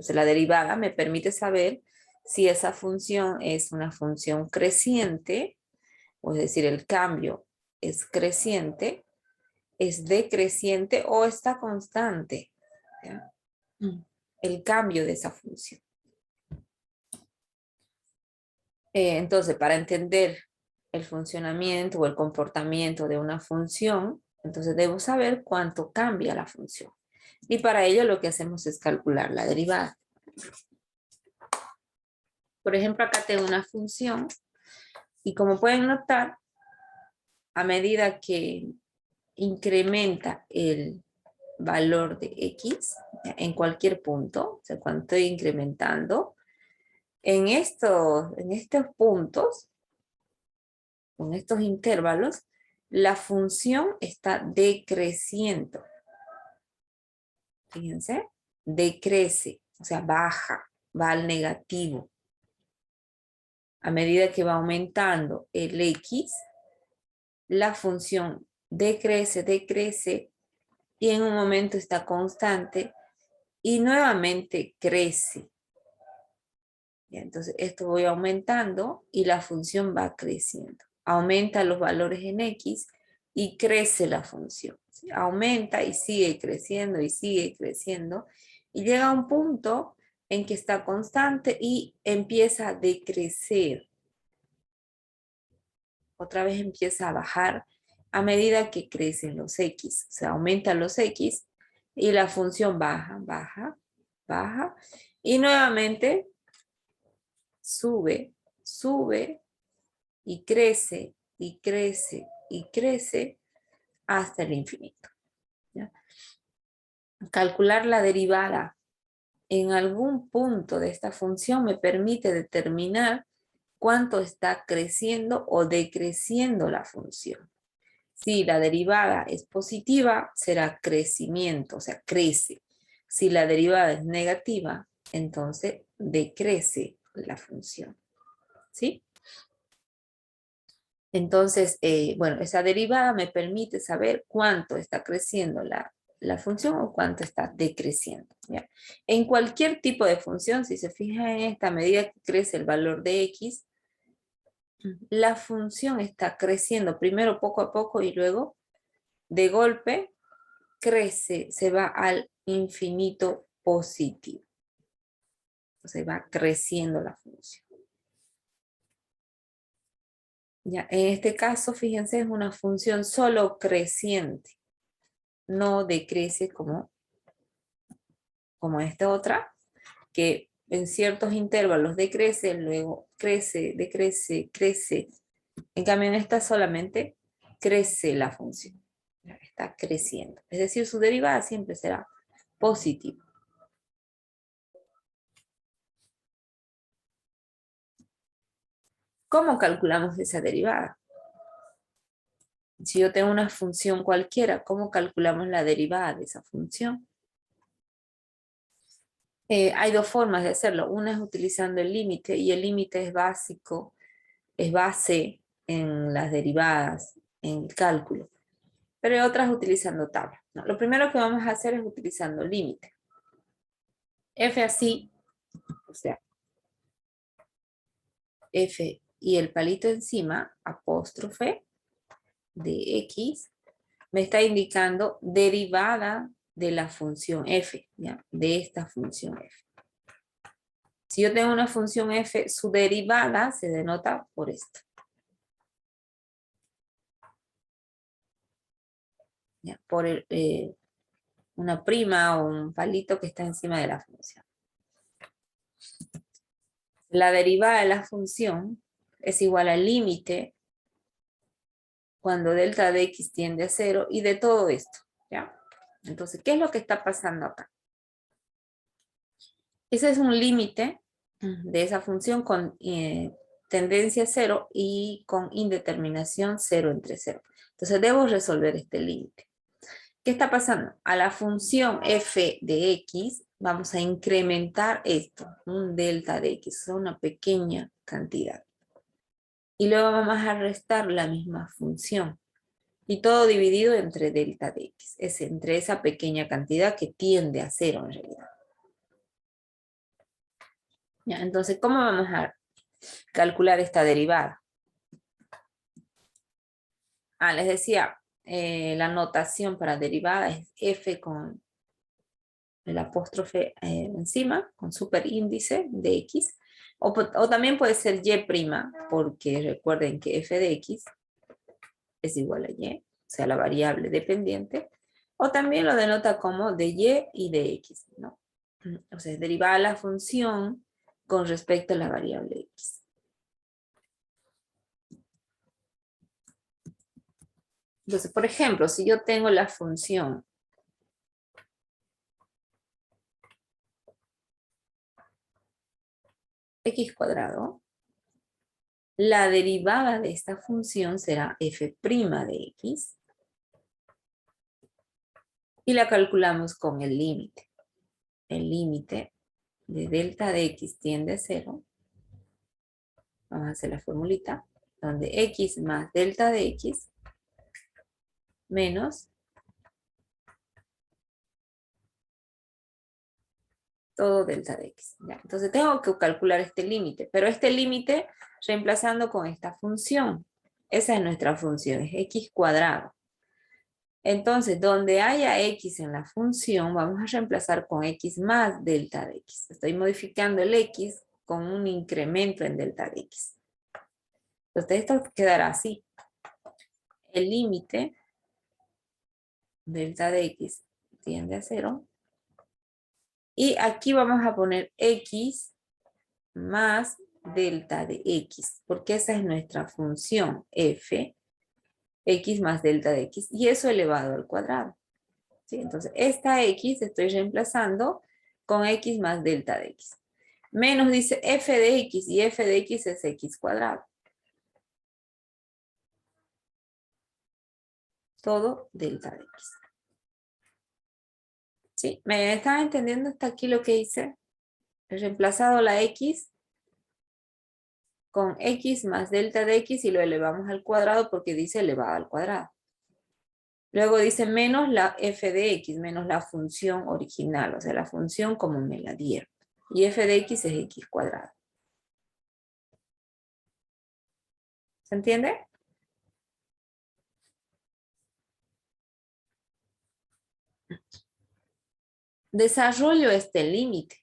Entonces la derivada me permite saber si esa función es una función creciente, o es decir, el cambio es creciente, es decreciente o está constante, ¿ya? El cambio de esa función. Entonces, para entender el funcionamiento o el comportamiento de una función, entonces debo saber cuánto cambia la función. Y para ello lo que hacemos es calcular la derivada. Por ejemplo, acá tengo una función y como pueden notar, a medida que incrementa el valor de x en cualquier punto, o sea, cuando estoy incrementando, en estos puntos, con estos intervalos, la función está decreciendo. Fíjense, decrece, o sea, baja, va al negativo. A medida que va aumentando el x, la función decrece, decrece, y en un momento está constante y nuevamente crece. Entonces esto voy aumentando y la función va creciendo. Aumenta los valores en x y crece la función. ¿Sí? Aumenta y sigue creciendo y llega a un punto en que está constante y empieza a decrecer. Otra vez empieza a bajar a medida que crecen los x. O sea, aumentan los x y la función baja, baja, baja. Y nuevamente sube, sube y crece y crece y crece hasta el infinito. ¿Ya? Calcular la derivada en algún punto de esta función me permite determinar cuánto está creciendo o decreciendo la función. Si la derivada es positiva, será crecimiento, o sea, crece. Si la derivada es negativa, entonces decrece la función. ¿Sí? Entonces, bueno, esa derivada me permite saber cuánto está creciendo la función o cuánto está decreciendo. ¿Ya? En cualquier tipo de función, si se fija en esta medida que crece el valor de x, la función está creciendo primero poco a poco y luego de golpe crece, se va al infinito positivo. Entonces va creciendo la función. Ya, en este caso, fíjense, es una función solo creciente. No decrece como esta otra, que en ciertos intervalos decrece, luego crece, decrece, crece. En cambio, en esta solamente crece la función. Está creciendo. Es decir, su derivada siempre será positiva. ¿Cómo calculamos esa derivada? Si yo tengo una función cualquiera, ¿cómo calculamos la derivada de esa función? Hay dos formas de hacerlo. Una es utilizando el límite, y el límite es básico, es base en las derivadas, en el cálculo. Pero hay otras utilizando tabla. No, lo primero que vamos a hacer es utilizando límite. F así, o sea, F y el palito encima, apóstrofe de X, me está indicando derivada de la función f, ¿ya? De esta función f. Si yo tengo una función f, su derivada se denota por esto. ¿Ya? Por una prima o un palito que está encima de la función. La derivada de la función es igual al límite cuando delta de x tiende a 0 y de todo esto. ¿Ya? Entonces, ¿qué es lo que está pasando acá? Ese es un límite de esa función con tendencia a 0 y con indeterminación 0 entre 0. Entonces debo resolver este límite. ¿Qué está pasando? A la función f de x vamos a incrementar esto, un delta de x, una pequeña cantidad. Y luego vamos a restar la misma función. Y todo dividido entre delta de x. Es entre esa pequeña cantidad que tiende a 0 en realidad. Ya, entonces, ¿cómo vamos a calcular esta derivada? Les decía, la notación para derivada es f con el apóstrofe encima, con superíndice de x, o también puede ser y', porque recuerden que f de x es igual a y, o sea, la variable dependiente, o también lo denota como de y de x, ¿no? O sea, es derivada la función con respecto a la variable x. Entonces, por ejemplo, si yo tengo la función x cuadrado, la derivada de esta función será f' de x y la calculamos con el límite. El límite de delta de x tiende a 0. Vamos a hacer la formulita, donde x más delta de x menos todo delta de x. ¿Ya? Entonces tengo que calcular este límite, pero este límite reemplazando con esta función. Esa es nuestra función, es x cuadrado. Entonces, donde haya x en la función, vamos a reemplazar con x más delta de x. Estoy modificando el x con un incremento en delta de x. Entonces, esto quedará así. El límite delta de x tiende a 0. Y aquí vamos a poner x más delta de x, porque esa es nuestra función f, x más delta de x, y eso elevado al cuadrado. ¿Sí? Entonces, esta x estoy reemplazando con x más delta de x. Menos dice f de x, y f de x es x cuadrado. Todo delta de x. ¿Sí? ¿Me están entendiendo hasta aquí lo que hice? He reemplazado la x con x más delta de x y lo elevamos al cuadrado porque dice elevado al cuadrado. Luego dice menos la f de x, menos la función original, o sea, la función como me la dieron. Y f de x es x cuadrado. ¿Se entiende? Desarrollo este límite.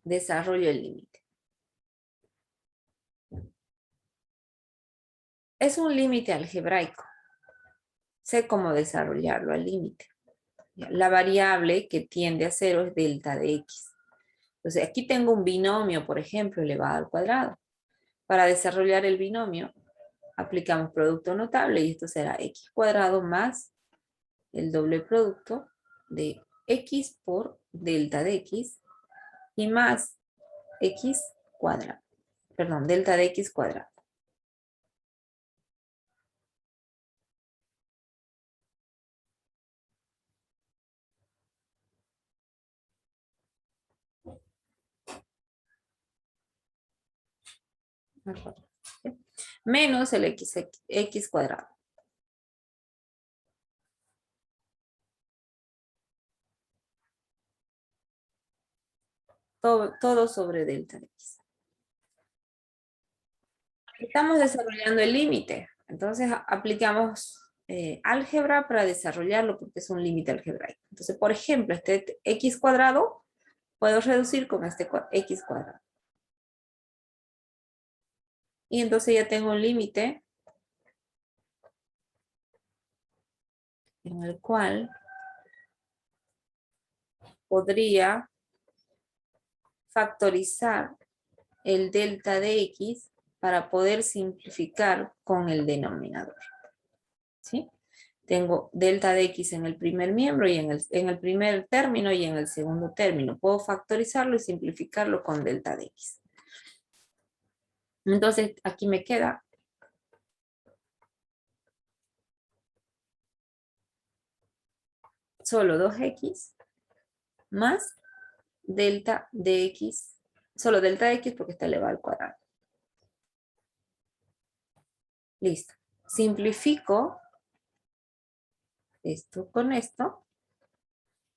Desarrollo el límite. Es un límite algebraico. Sé cómo desarrollarlo al límite. La variable que tiende a 0 es delta de x. Entonces, aquí tengo un binomio, por ejemplo, elevado al cuadrado. Para desarrollar el binomio, aplicamos producto notable y esto será x cuadrado más el doble producto de x por delta de x y más x cuadrado. Perdón, delta de x cuadrado. Menos el x cuadrado. Todo sobre delta de x. Estamos desarrollando el límite. Entonces aplicamos álgebra para desarrollarlo porque es un límite algebraico. Entonces, por ejemplo, este x cuadrado puedo reducir con este x cuadrado. Y entonces ya tengo un límite en el cual podría factorizar el delta de x para poder simplificar con el denominador. ¿Sí? Tengo delta de x en el primer miembro y en el primer término y en el segundo término. Puedo factorizarlo y simplificarlo con delta de x. Entonces, aquí me queda solo 2x más delta de x, solo delta de x porque está elevado al cuadrado. Listo. Simplifico esto con esto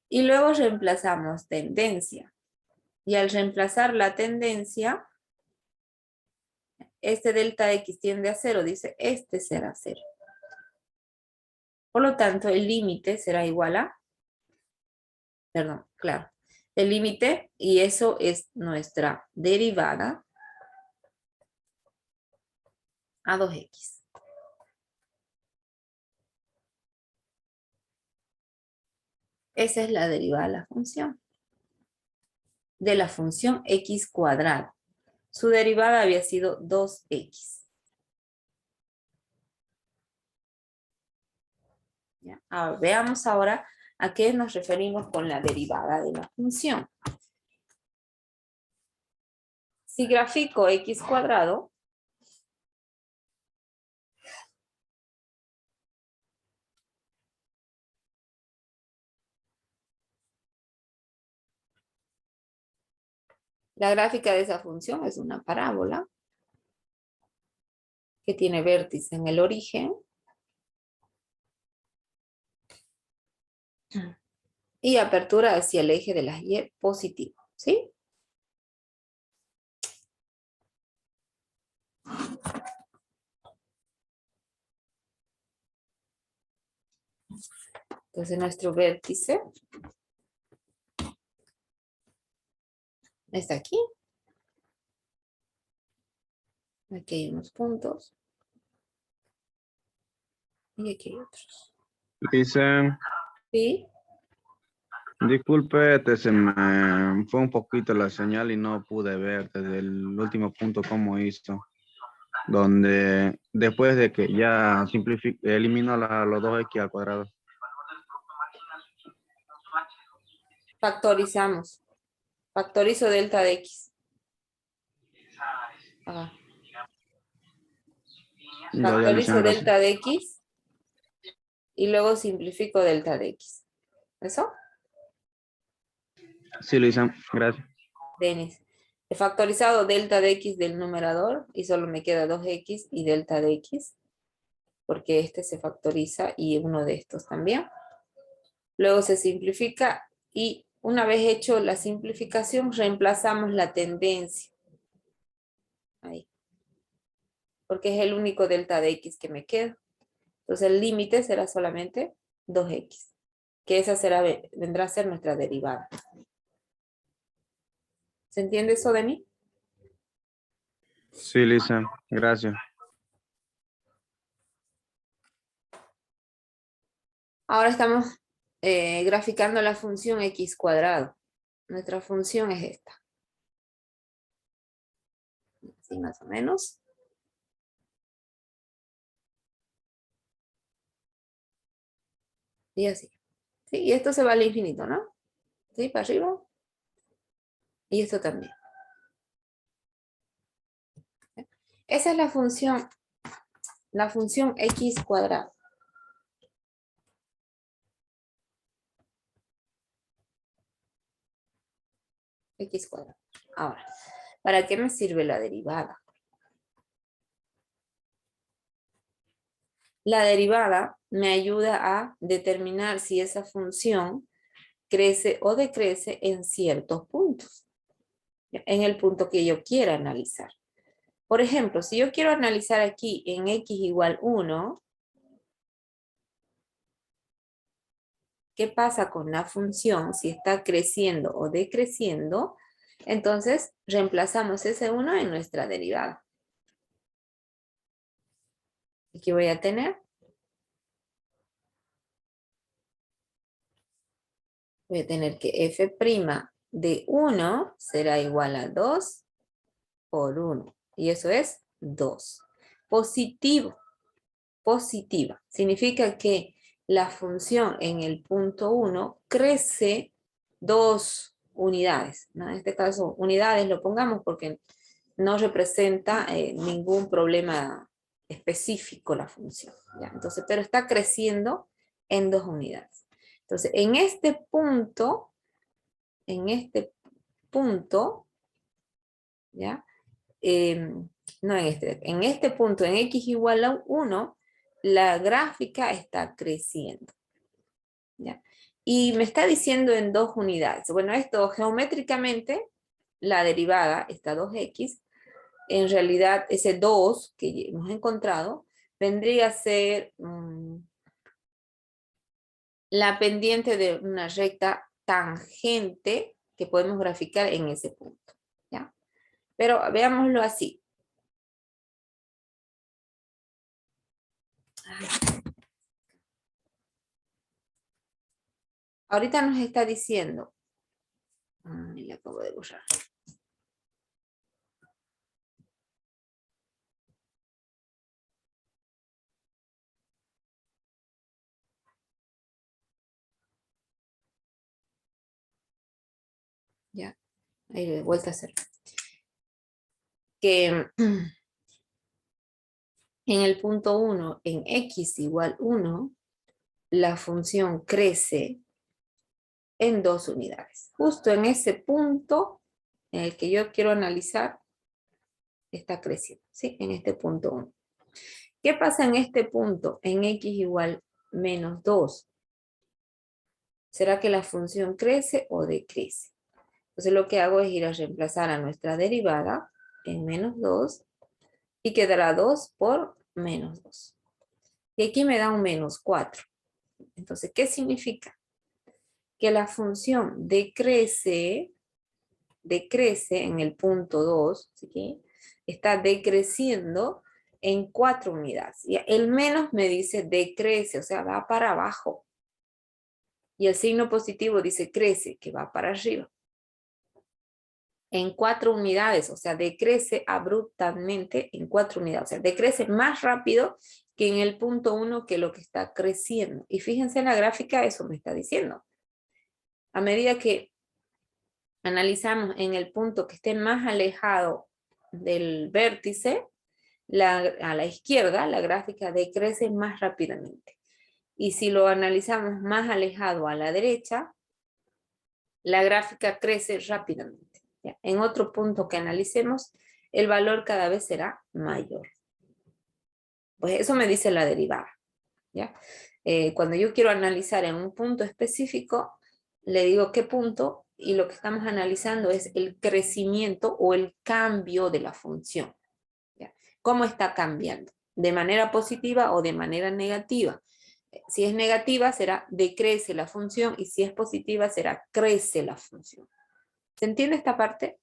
Y luego reemplazamos tendencia. Y al reemplazar la tendencia, este delta X tiende a 0, dice, este será 0. Por lo tanto, el límite será igual a, perdón, claro, el límite, y eso es nuestra derivada, a 2x. Esa es la derivada de la función. De la función x cuadrado. Su derivada había sido 2x. ¿Ya? Ahora, veamos ahora a qué nos referimos con la derivada de la función. Si grafico x cuadrado, la gráfica de esa función es una parábola que tiene vértice en el origen y apertura hacia el eje de las y positivo, ¿sí? Entonces nuestro vértice está aquí. Aquí hay unos puntos. Y aquí hay otros. Dicen, ¿Sí? disculpe, se me fue un poquito la señal y no pude ver desde el último punto cómo hizo. Donde después de que ya elimino los 2x al cuadrado. Factorizamos. Factorizo delta de x. Ajá. Ya lo hice, Factorizo gracias. delta de x y luego simplifico delta de x. ¿Eso? Sí, lo hice, gracias. Denis. He factorizado delta de x del numerador y solo me queda 2x y delta de x, porque este se factoriza y uno de estos también. Luego se simplifica y una vez hecho la simplificación reemplazamos la tendencia. Ahí. Porque es el único delta de x que me queda. Entonces el límite será solamente 2x, que esa vendrá a ser nuestra derivada. ¿Se entiende eso de mí? Sí, Lisa, gracias. Ahora estamos graficando la función x cuadrado. Nuestra función es esta. Así más o menos. Y así. ¿Sí? Y esto se va al infinito, ¿no? ¿Sí? Para arriba. Y esto también. Esa es la función x cuadrado. X cuadrado. Ahora, ¿para qué me sirve la derivada? La derivada me ayuda a determinar si esa función crece o decrece en ciertos puntos, en el punto que yo quiera analizar. Por ejemplo, si yo quiero analizar aquí en x igual 1, ¿qué pasa con la función si está creciendo o decreciendo? Entonces, reemplazamos ese 1 en nuestra derivada. Aquí voy a tener. Voy a tener que f' de 1 será igual a 2 por 1. Y eso es 2. Positivo. Positiva. Significa que la función en el punto 1 crece 2 unidades, ¿no? En este caso, unidades lo pongamos porque no representa ningún problema específico la función, ¿ya? Entonces, pero está creciendo en 2 unidades. Entonces, en este punto, ¿ya? No en este punto, en x igual a 1, la gráfica está creciendo, ¿ya? Y me está diciendo en 2 unidades. Bueno, esto geométricamente, la derivada, esta 2x, en realidad ese 2 que hemos encontrado, vendría a ser la pendiente de una recta tangente que podemos graficar en ese punto, ¿ya? Pero veámoslo así. Ahorita nos está diciendo, le acabo de borrar. Ya, ahí de vuelta a hacer. Que en el punto 1, en x igual 1, la función crece en 2 unidades. Justo en ese punto en el que yo quiero analizar, está creciendo, ¿sí? En este punto 1. ¿Qué pasa en este punto? En x igual menos 2. ¿Será que la función crece o decrece? Entonces lo que hago es ir a reemplazar a nuestra derivada en menos 2 y quedará 2 por menos 2. Y aquí me da un menos 4. Entonces, ¿qué significa? Que la función decrece en el punto 2, ¿sí? Está decreciendo en 4 unidades. Y el menos me dice decrece, o sea, va para abajo. Y el signo positivo dice crece, que va para arriba. En 4 unidades, o sea, decrece abruptamente en 4 unidades. O sea, decrece más rápido que en el punto 1 que lo que está creciendo. Y fíjense en la gráfica, eso me está diciendo. A medida que analizamos en el punto que esté más alejado del vértice, a la izquierda, la gráfica decrece más rápidamente. Y si lo analizamos más alejado a la derecha, la gráfica crece rápidamente. ¿Ya? En otro punto que analicemos, el valor cada vez será mayor. Pues eso me dice la derivada. ¿Ya? Cuando yo quiero analizar en un punto específico, le digo qué punto y lo que estamos analizando es el crecimiento o el cambio de la función. ¿Ya? ¿Cómo está cambiando? ¿De manera positiva o de manera negativa? Si es negativa será decrece la función y si es positiva será crece la función. ¿Se entiende esta parte?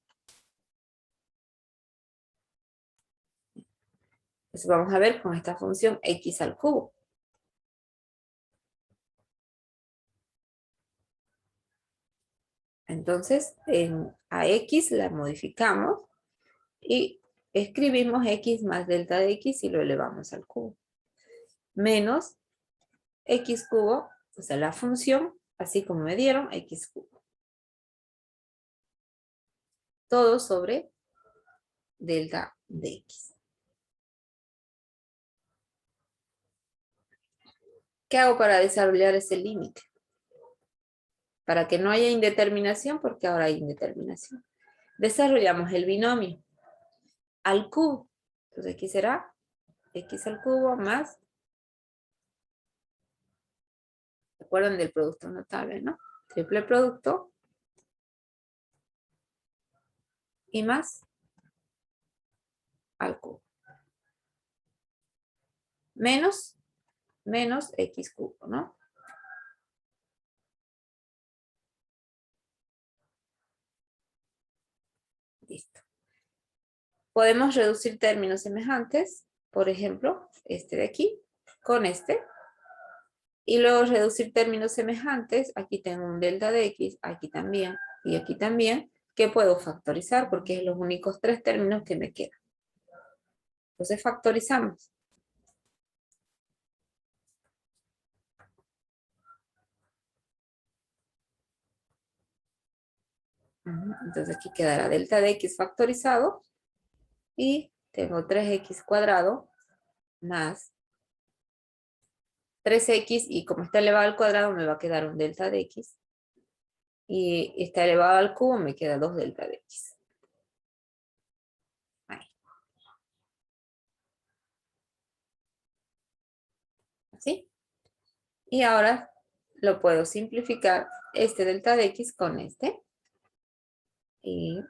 Entonces vamos a ver con esta función x al cubo. Entonces a x la modificamos y escribimos x más delta de x y lo elevamos al cubo. Menos x cubo, o sea, la función, así como me dieron, x cubo. Todo sobre delta de x. ¿Qué hago para desarrollar ese límite? Para que no haya indeterminación, porque ahora hay indeterminación. Desarrollamos el binomio al cubo. Entonces aquí será x al cubo más, recuerden del producto notable, ¿no? Triple producto y más al cubo. Menos x cubo, ¿no? Listo. Podemos reducir términos semejantes, por ejemplo, este de aquí, con este. Y luego reducir términos semejantes, aquí tengo un delta de x, aquí también, y aquí también, que puedo factorizar porque es los únicos 3 términos que me quedan. Entonces factorizamos. Entonces aquí quedará delta de x factorizado y tengo 3x cuadrado más 3x y como está elevado al cuadrado me va a quedar un delta de x y está elevado al cubo me queda 2 delta de x. Ahí. ¿Así? Y ahora lo puedo simplificar este delta de x con este. Y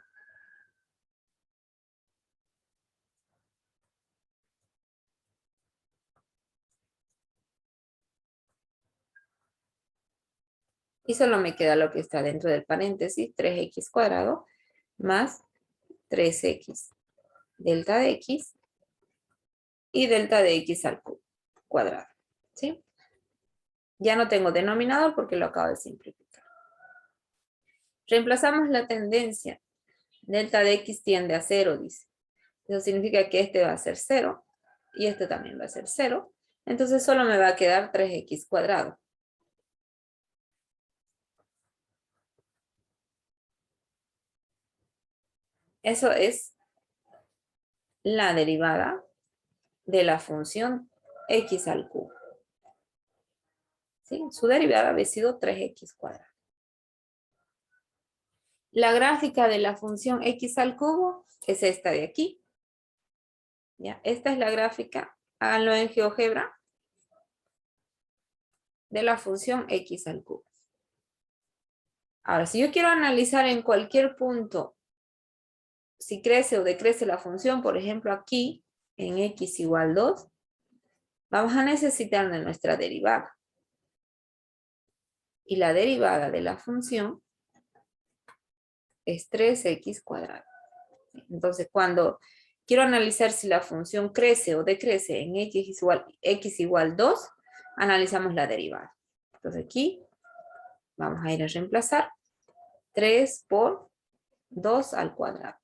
solo me queda lo que está dentro del paréntesis, 3x cuadrado más 3x delta de x y delta de x al cuadrado, ¿sí? Ya no tengo denominador porque lo acabo de simplificar. Reemplazamos la tendencia. Delta de x tiende a 0, dice. Eso significa que este va a ser 0 y este también va a ser 0. Entonces solo me va a quedar 3x cuadrado. Eso es la derivada de la función x al cubo. ¿Sí? Su derivada había sido 3x cuadrado. La gráfica de la función x al cubo es esta de aquí. ¿Ya? Esta es la gráfica, háganlo en GeoGebra, de la función x al cubo. Ahora, si yo quiero analizar en cualquier punto si crece o decrece la función, por ejemplo aquí, en x igual 2, vamos a necesitar de nuestra derivada. Y la derivada de la función es 3x cuadrado. Entonces, cuando quiero analizar si la función crece o decrece en x igual 2, analizamos la derivada. Entonces aquí vamos a ir a reemplazar 3 por 2 al cuadrado.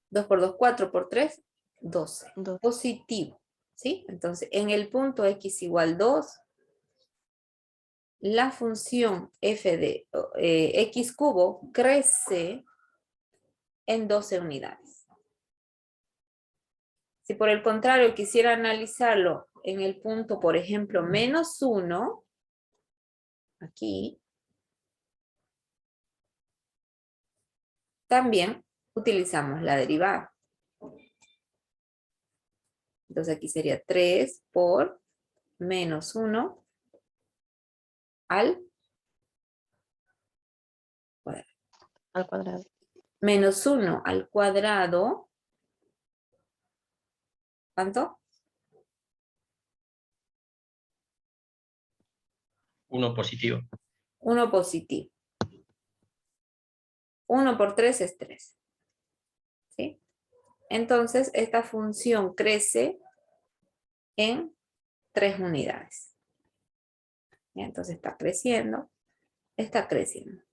2 por 2, 4 por 3, 12. Positivo, ¿sí? Entonces, en el punto x igual 2, la función f de x cubo crece en 12 unidades. Si por el contrario quisiera analizarlo en el punto, por ejemplo, menos 1, aquí, también utilizamos la derivada. Entonces aquí sería 3 por menos 1 al cuadrado. Al cuadrado. Menos 1 al cuadrado. ¿Cuánto? 1 positivo. 1 positivo. 1 por 3 es 3. ¿Sí? Entonces, esta función crece en 3 unidades. ¿Ya? Entonces, está creciendo. Está creciendo.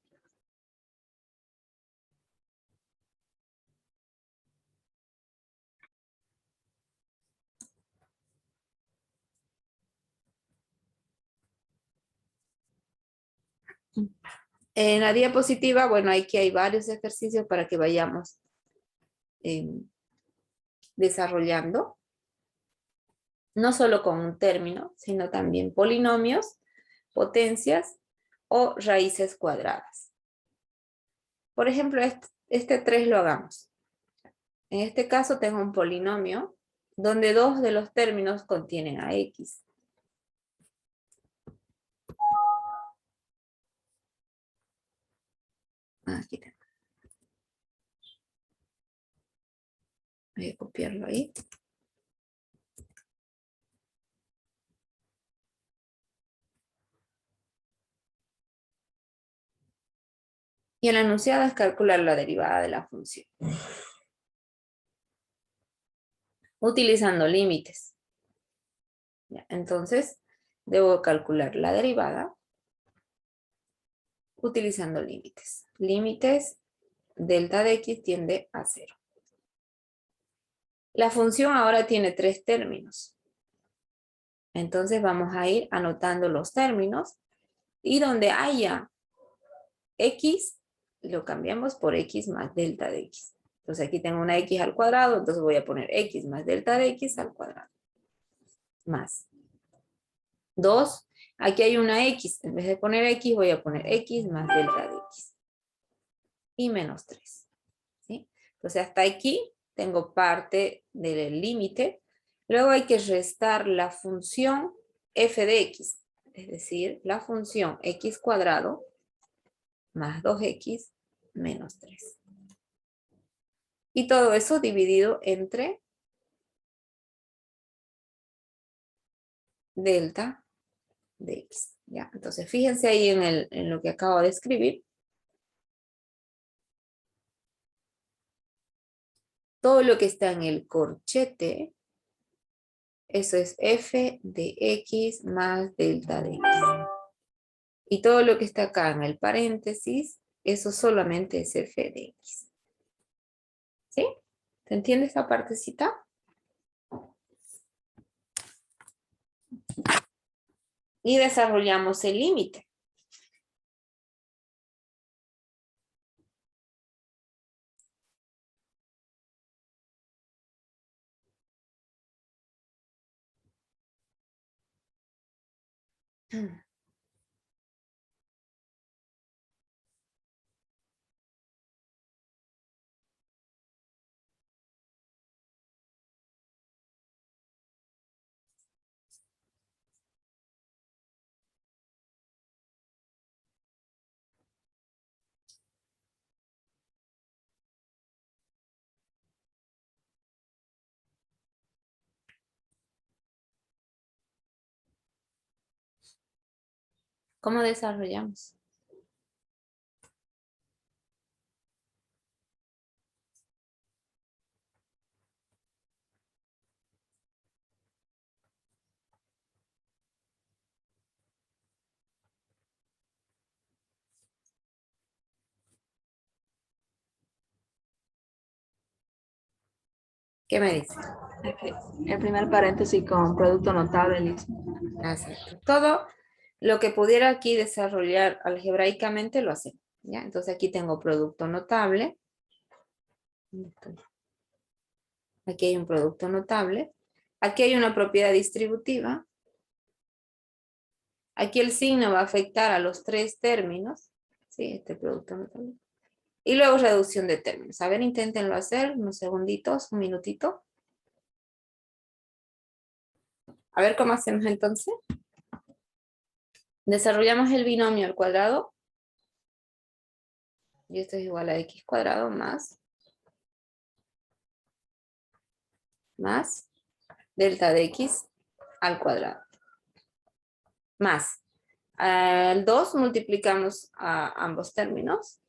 En la diapositiva, bueno, aquí hay varios ejercicios para que vayamos desarrollando. No solo con un término, sino también polinomios, potencias o raíces cuadradas. Por ejemplo, este 3 lo hagamos. En este caso tengo un polinomio donde dos de los términos contienen a x. Aquí tengo. Voy a copiarlo ahí. Y el enunciado es calcular la derivada de la función. Utilizando límites. ¿Ya? Entonces, debo calcular la derivada utilizando límites. Límites, delta de x tiende a 0. La función ahora tiene 3 términos. Entonces vamos a ir anotando los términos y donde haya x, lo cambiamos por x más delta de x. Entonces aquí tengo una x al cuadrado, entonces voy a poner x más delta de x al cuadrado. Más 2, aquí hay una x, en vez de poner x voy a poner x más delta de x. Y menos 3. ¿Sí? Entonces hasta aquí tengo parte del límite. Luego hay que restar la función f de x, es decir, la función x cuadrado más 2x menos 3. Y todo eso dividido entre delta de x. ¿Ya? Entonces, fíjense ahí en lo que acabo de escribir. Todo lo que está en el corchete, eso es f de x más delta de x. Y todo lo que está acá en el paréntesis, eso solamente es f de x. ¿Sí? ¿Se entiende esta partecita? Y desarrollamos el límite. ¿Cómo desarrollamos? ¿Qué me dice? Ok. El primer paréntesis con producto notable, listo. Exacto. Todo lo que pudiera aquí desarrollar algebraicamente lo hacemos. ¿Ya? Entonces aquí tengo producto notable. Aquí hay un producto notable. Aquí hay una propiedad distributiva. Aquí el signo va a afectar a los tres términos. ¿Sí? Este producto notable. Y luego reducción de términos. A ver, inténtenlo hacer unos segunditos, un minutito. A ver cómo hacemos entonces. Desarrollamos el binomio al cuadrado. Y esto es igual a x cuadrado más delta de x al cuadrado. Más. Al 2 multiplicamos a ambos términos.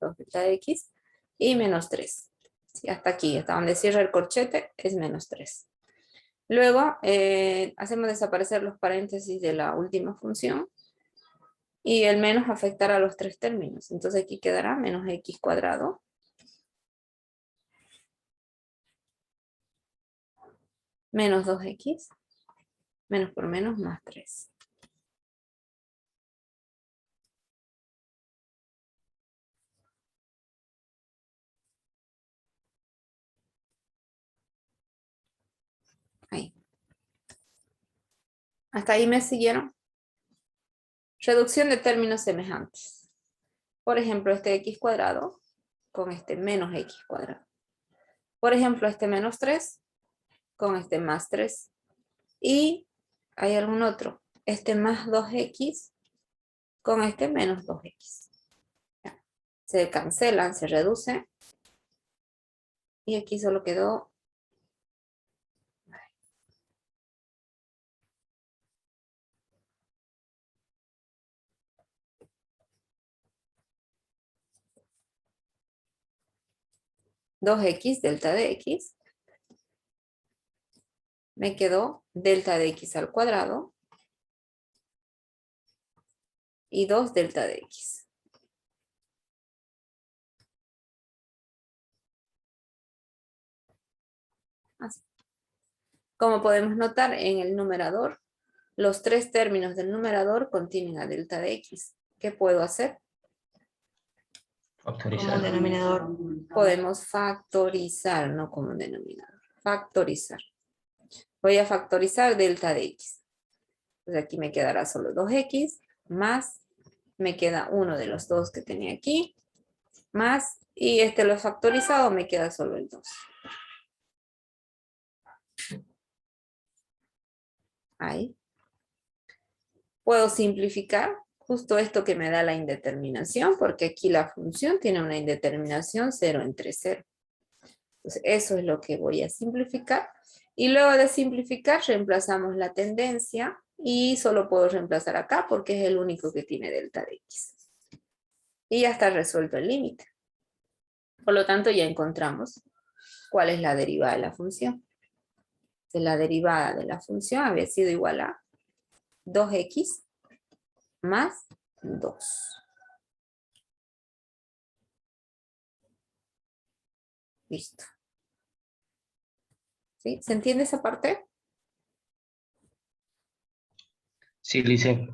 2 delta de x y menos 3. Sí, hasta aquí, hasta donde cierra el corchete, es menos 3. Luego hacemos desaparecer los paréntesis de la última función y el menos afectará a los tres términos. Entonces aquí quedará menos x cuadrado menos 2x menos por menos más 3. Ahí. ¿Hasta ahí me siguieron? Reducción de términos semejantes. Por ejemplo, este x cuadrado con este menos x cuadrado. Por ejemplo, este menos 3 con este más 3. Y hay algún otro. Este más 2x con este menos 2x. Se cancelan, se reduce. Y aquí solo quedó 2x delta de x. Me quedó delta de x al cuadrado y 2 delta de x. Así. Como podemos notar en el numerador, los tres términos del numerador contienen a delta de x. ¿Qué puedo hacer? Como Factorizar. denominador. Podemos factorizar, no como denominador. Factorizar. Voy a factorizar delta de x. Pues aquí me quedará solo 2x más, me queda uno de los dos que tenía aquí, más, y este lo he factorizado, me queda solo el 2. Ahí. Puedo simplificar justo esto que me da la indeterminación, porque aquí la función tiene una indeterminación 0 entre 0. Entonces, eso es lo que voy a simplificar. Y luego de simplificar, reemplazamos la tendencia y solo puedo reemplazar acá porque es el único que tiene delta de x. Y ya está resuelto el límite. Por lo tanto, ya encontramos cuál es la derivada de la función. Entonces, la derivada de la función había sido igual a 2x más 2. Listo. ¿Sí? ¿Se entiende esa parte? Sí, Lice.